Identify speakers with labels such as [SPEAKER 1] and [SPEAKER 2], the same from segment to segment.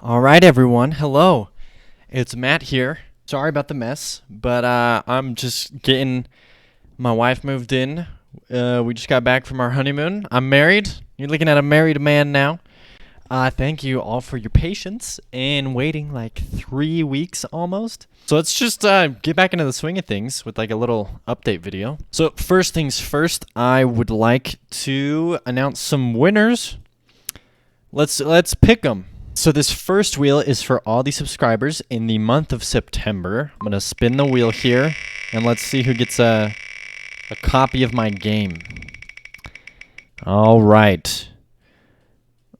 [SPEAKER 1] All right, everyone. Hello. It's Matt here. Sorry about the mess, but I'm just getting my wife moved in. We just got back from our honeymoon. I'm married. You're looking at a married man now. Thank you all for your patience and waiting like 3 weeks almost. So let's just get back into the swing of things with like a little update video. So first things first, I would like to announce some winners. Let's pick them. So this first wheel is for all the subscribers in the month of September. I'm going to spin the wheel here, and let's see who gets a copy of my game. All right.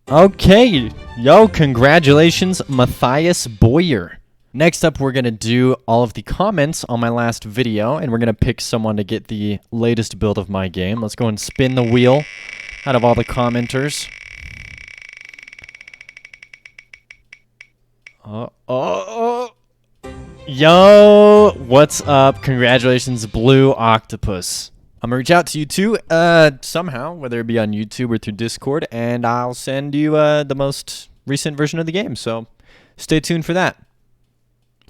[SPEAKER 1] Okay. Yo, congratulations, Matthias Boyer. Next up, we're going to do all of the comments on my last video, and we're going to pick someone to get the latest build of my game. Let's go and spin the wheel out of all the commenters. Yo, what's up? Congratulations, Blue Octopus. I'm gonna reach out to you too, somehow, whether it be on YouTube or through Discord, and I'll send you the most recent version of the game. So stay tuned for that,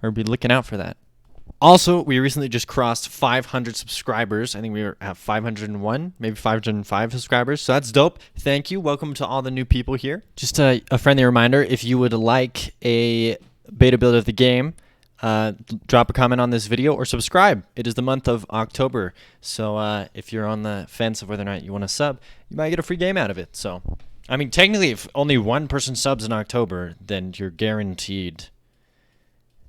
[SPEAKER 1] or be looking out for that. Also, we recently just crossed 500 subscribers. I think we have 501, maybe 505 subscribers. So that's dope. Thank you. Welcome to all the new people here. Just a friendly reminder, if you would like a beta build of the game, drop a comment on this video or subscribe. It is the month of October. So if you're on the fence of whether or not you want to sub, you might get a free game out of it. So, I mean, technically, if only one person subs in October, then you're guaranteed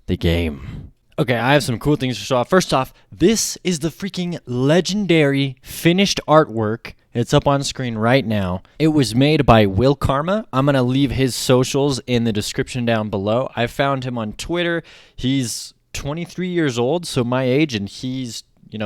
[SPEAKER 1] the game. Okay, I have some cool things to show off. First off, this is the freaking legendary finished artwork. It's up on screen right now. It was made by Will Karma. I'm going to leave his socials in the description down below. I found him on Twitter. He's 23 years old, so my age, and he's,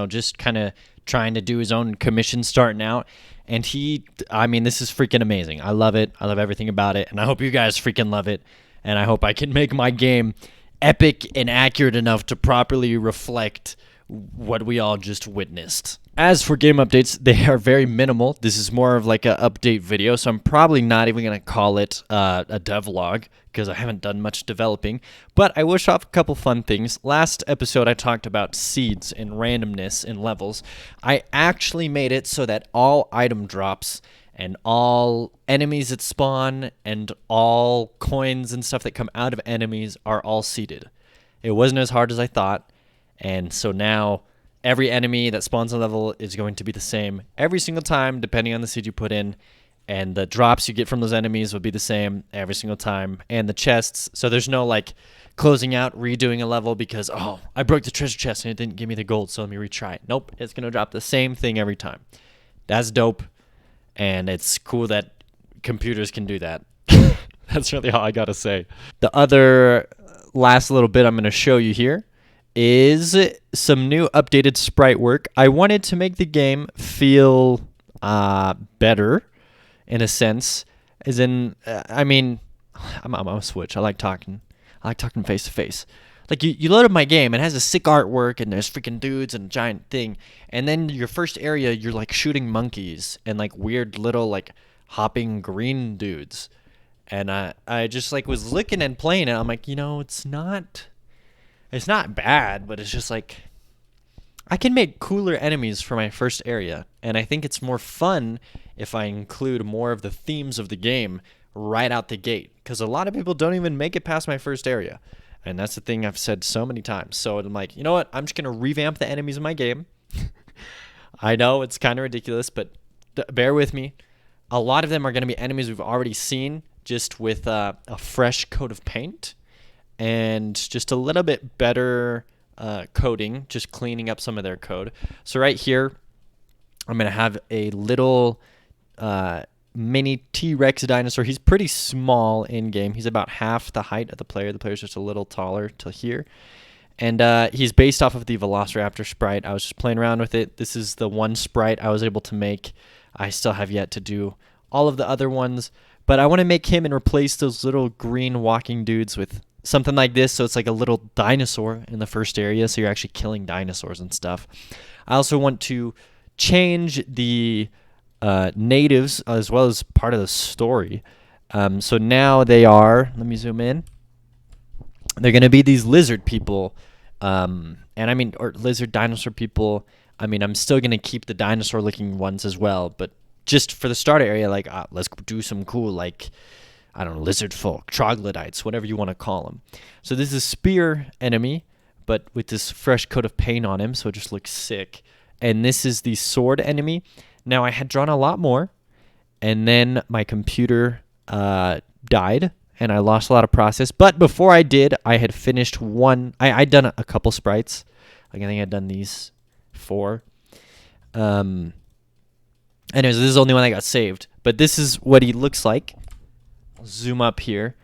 [SPEAKER 1] just kind of trying to do his own commission starting out. And this is freaking amazing. I love it. I love everything about it, and I hope you guys freaking love it. And I hope I can make my game epic and accurate enough to properly reflect what we all just witnessed. As for game updates, they are very minimal. This is more of like an update video, so I'm probably not even going to call it a devlog because I haven't done much developing. But I will show off a couple fun things. Last episode, I talked about seeds and randomness in levels. I actually made it so that all item drops and all enemies that spawn and all coins and stuff that come out of enemies are all seeded. It wasn't as hard as I thought, and so now every enemy that spawns on level is going to be the same every single time, depending on the seed you put in, and the drops you get from those enemies will be the same every single time, and the chests, so there's no like closing out, redoing a level because, oh, I broke the treasure chest and it didn't give me the gold, so let me retry it. Nope, it's going to drop the same thing every time. That's dope. And it's cool that computers can do that. That's really all I gotta say. The other last little bit I'm going to show you here is some new updated sprite work. I wanted to make the game feel better in a sense. As in, I'm a switch. I like talking face to face. Like, you load up my game, it has a sick artwork, and there's freaking dudes and a giant thing. And then your first area, you're, like, shooting monkeys and, like, weird little, like, hopping green dudes. And I just, like, was looking and playing it. I'm like, it's not bad, but it's just, like, I can make cooler enemies for my first area. And I think it's more fun if I include more of the themes of the game right out the gate. Because a lot of people don't even make it past my first area. And that's the thing I've said so many times. So I'm like, you know what? I'm just going to revamp the enemies in my game. I know it's kind of ridiculous, but bear with me. A lot of them are going to be enemies we've already seen, just with a fresh coat of paint and just a little bit better coding, just cleaning up some of their code. So right here, I'm going to have a little mini T-Rex dinosaur. He's pretty small in game. He's about half the height of the player. The player's just a little taller to here. And he's based off of the Velociraptor sprite. I was just playing around with it. This is the one sprite I was able to make. I still have yet to do all of the other ones. But I want to make him and replace those little green walking dudes with something like this. So it's like a little dinosaur in the first area. So you're actually killing dinosaurs and stuff. I also want to change the natives as well as part of the story. So now they are, let me zoom in. They're going to be these lizard people. And I mean, or lizard dinosaur people. I mean, I'm still going to keep the dinosaur looking ones as well. But just for the starter area, like, let's do some cool, like, I don't know, lizard folk, troglodytes, whatever you want to call them. So this is a spear enemy, but with this fresh coat of paint on him, so it just looks sick. And this is the sword enemy. Now, I had drawn a lot more, and then my computer died, and I lost a lot of process. But before I did, I had finished one. I'd done a couple sprites. Like, I think I'd done these 4. Anyways, this is the only one that got saved. But this is what he looks like. I'll zoom up here.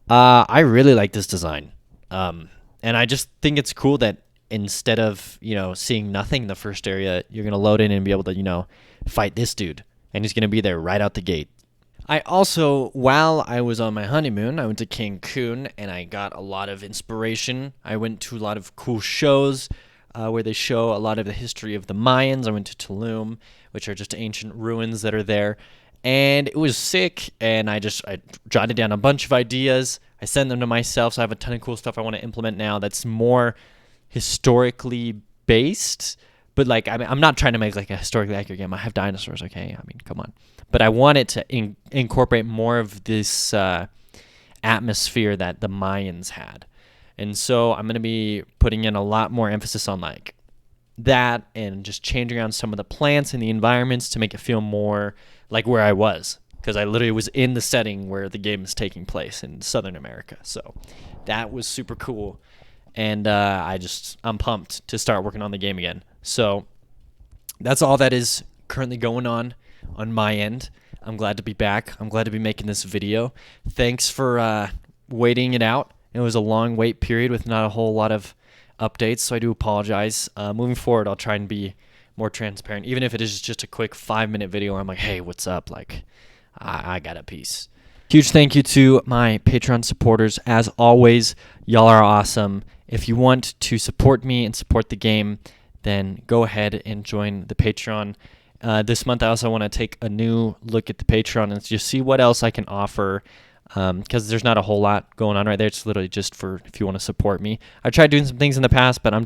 [SPEAKER 1] I really like this design. And I just think it's cool that instead of, seeing nothing in the first area, you're going to load in and be able to, fight this dude. And he's going to be there right out the gate. I also, while I was on my honeymoon, I went to Cancun and I got a lot of inspiration. I went to a lot of cool shows where they show a lot of the history of the Mayans. I went to Tulum, which are just ancient ruins that are there. And it was sick, and I jotted down a bunch of ideas. I sent them to myself, so I have a ton of cool stuff I want to implement now that's more historically based. But, like, I'm not trying to make, like, a historically accurate game. I have dinosaurs, okay? I mean, come on. But I wanted to incorporate more of this atmosphere that the Mayans had. And so I'm going to be putting in a lot more emphasis on, like, that and just changing around some of the plants and the environments to make it feel more like where I was, because I literally was in the setting where the game is taking place in Southern America. So that was super cool, and I'm pumped to start working on the game again. So that's all that is currently going on my end. I'm glad to be back. I'm glad to be making this video. Thanks for waiting it out. It was a long wait period with not a whole lot of updates, so I do apologize. Moving forward, I'll try and be more transparent, even if it is just a quick 5-minute video where I'm like, hey, what's up? Like, I got a piece. Huge thank you to my Patreon supporters. As always, y'all are awesome. If you want to support me and support the game, then go ahead and join the Patreon. This month, I also want to take a new look at the Patreon and just see what else I can offer, because there's not a whole lot going on right there. It's literally just for if you want to support me. I tried doing some things in the past, but I'll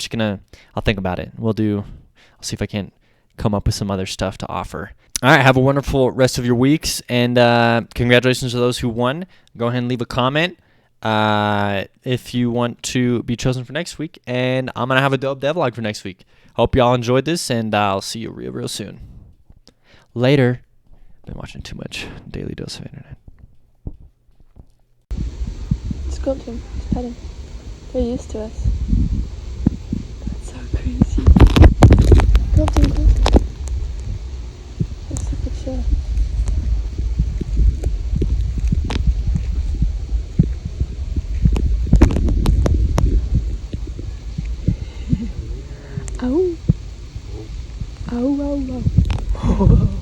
[SPEAKER 1] think about it. I'll see if I can come up with some other stuff to offer. All right, have a wonderful rest of your weeks, and congratulations to those who won. Go ahead and leave a comment if you want to be chosen for next week, and I'm going to have a dope devlog for next week. Hope y'all enjoyed this, and I'll see you real soon. Later. Been watching too much Daily Dose of Internet.
[SPEAKER 2] Just go up to him. Just pet him. They're used to us. That's so crazy. Go up to him, go up to him. That's super chill. Ow. Ow, ow, ow.